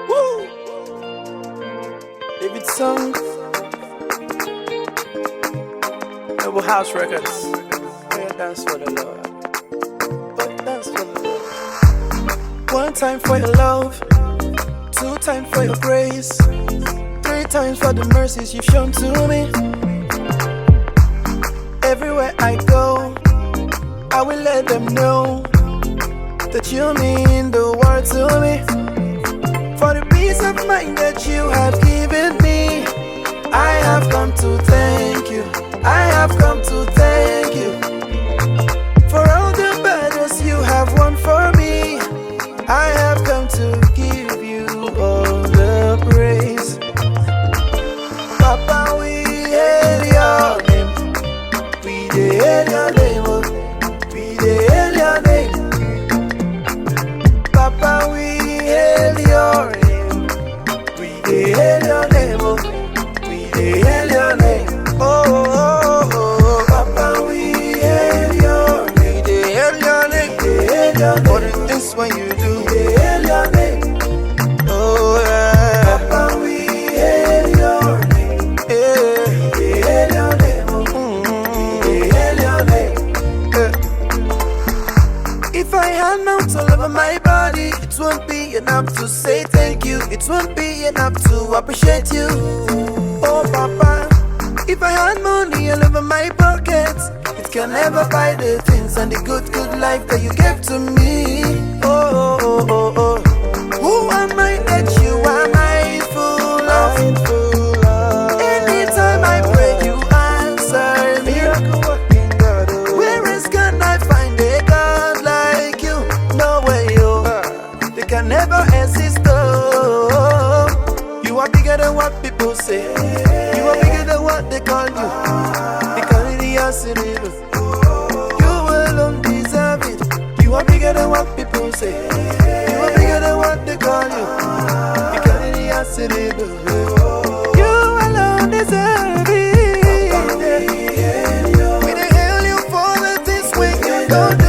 Woo! Davidsong Noble House Records. Yeah, dance for the Lord. Oh, dance for the Lord. One time for your love, two times for your grace, three times for the mercies you've shown to me. Everywhere I go, I will let them know that you mean the world to me. For the peace of mind that you have given me, I have come to thank you. I have come to thank you. For all the battles you have won for me, I have come to give you all the praise. Papa, we hail your name. We hail your name. Oh. We hail your name. Papa, we hail your name. We hail your name. Oh. We hail your name. Oh, oh, oh, oh. Papa, we hail your name. We hail your name. We hail your name. For the things when you do, we hail your name. Oh yeah. Papa, we hail your name. Yeah. We hail your name. Oh. We hail your name. Yeah. If I had mouths all over my body, it won't be enough to say thank you. It won't be enough to appreciate you. Oh Papa, if I had money all over my pockets, it can never buy the things and the good life that you gave to me. Oh, oh, oh, oh. Who am I that you are mindful of? Anytime I pray, you answer me. Where else can I find a God like you? No way, oh. They can never exist, oh. You are bigger than what people say. You are bigger than what they call you. They call it the accident. You alone deserve it. You are bigger than what people say. You are bigger than what they call you. They call it the accident. You alone deserve it. We dey hail you for the things when you don't do.